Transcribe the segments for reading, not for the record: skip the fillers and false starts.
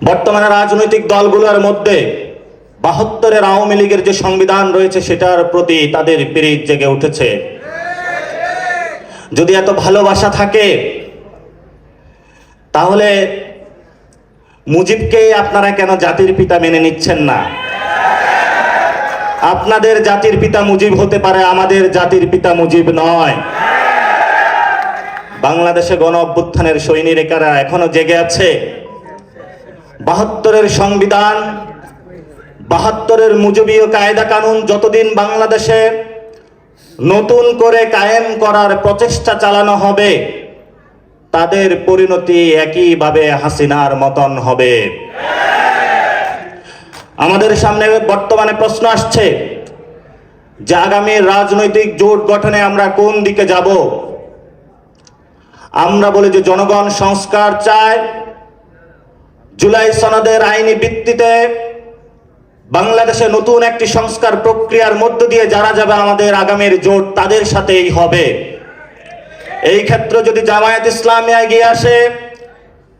বর্তমানে রাজনৈতিক দলগুলোর মধ্যে ৭২-এর আওয়ামী লীগের যে সংবিধান রয়েছে সেটার প্রতি তাদের পিরিত জেগে উঠেছে। যদি এত ভালোবাসা থাকে তাহলে মুজিবকে আপনারা কেন জাতির পিতা মেনে নিচ্ছেন না? আপনাদের জাতির পিতা মুজিব হতে পারে, আমাদের জাতির পিতা মুজিব নয়। বাংলাদেশে গণ অভ্যুত্থানের সৈনিকেরা এখনো জেগে আছে। ৭২-এর সংবিধান, ৭২-এর মুজিবীয় কায়দা কানুন যতদিন বাংলাদেশে নতুন করে কায়েম করার প্রচেষ্টা চালানো হবে, তাদের পরিণতি একইভাবে হাসিনার মতন হবে। আমাদের সামনে বর্তমানে প্রশ্ন আসছে যে আগামী রাজনৈতিক জোট গঠনে আমরা কোন দিকে যাব। আমরা বলি যে জনগণ সংস্কার চায়। জুলাই সনদের আইনি ভিত্তিতে বাংলাদেশে নতুন একটি সংস্কার প্রক্রিয়ার মধ্য দিয়ে যারা যাবে আমাদের আগামীর জোট তাদের সাথেই হবে। এই ক্ষেত্রে যদি জামায়াত ইসলামী এগিয়ে আসে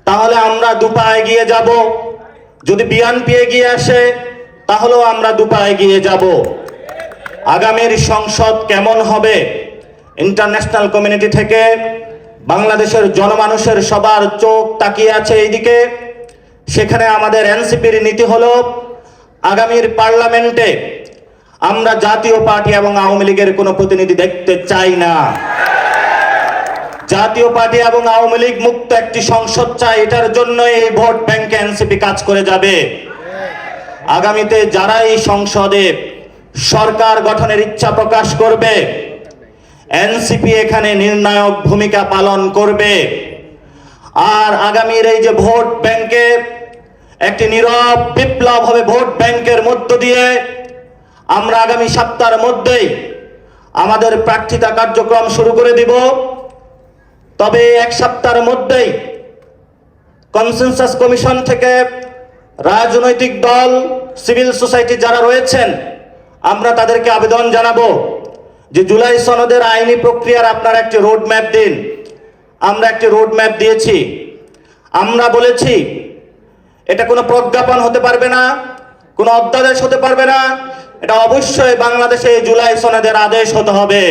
তাহলে আমরা দুপা এগিয়ে যাব, যদি বিএনপি এগিয়ে আসে তাহলেও আমরা দুপা এগিয়ে যাব। আগামীর সংসদ কেমন হবে, ইন্টারন্যাশনাল কমিউনিটি থেকে বাংলাদেশের জনমানুষের সবার চোখ তাকিয়ে আছে এইদিকে। সেখানে আমাদের এনসিপির নীতি হলো আগামীর পার্লামেন্টে আমরা জাতীয় পার্টি এবং আওয়ামী লীগের কোনো প্রতিনিধি দেখতে চাই না। জাতীয় পার্টি এবং আওয়ামী লীগ মুক্ত একটি সংসদ চাই। এটার জন্য এই ভোট ব্যাংকে এনসিপি কাজ করে যাবে। আগামীতে যারা এই সংসদে সরকার গঠনের ইচ্ছা প্রকাশ করবে, এনসিপি এখানে নির্ণায়ক ভূমিকা পালন করবে। আর আগামীর এই যে ভোট ব্যাংকে একটি নীরব বিপ্লব হবে, ভোট ব্যাংকের মধ্য দিয়ে আমরা আগামী সপ্তাহের মধ্যেই আমাদের প্রার্থিতা কার্যক্রম শুরু করে দিব। তবে এক সপ্তাহের মধ্যেই কনসেনসাস কমিশন থেকে রাজনৈতিক দল, সিভিল সোসাইটি যারা রয়েছেন, আমরা তাদেরকে আবেদন জানাবো যে জুলাই সনদের আইনি প্রক্রিয়ার আপনারা একটি রোড ম্যাপ দিন। আমরা একটি রোড ম্যাপ দিয়েছি। আমরা বলেছি এটা কোনো প্রজ্ঞাপন হতে পারবে না, কোনো অধ্যাদেশ হতে পারবে না, এটা অবশ্যই বাংলাদেশে জুলাই সনদের আদেশ হতে হবে।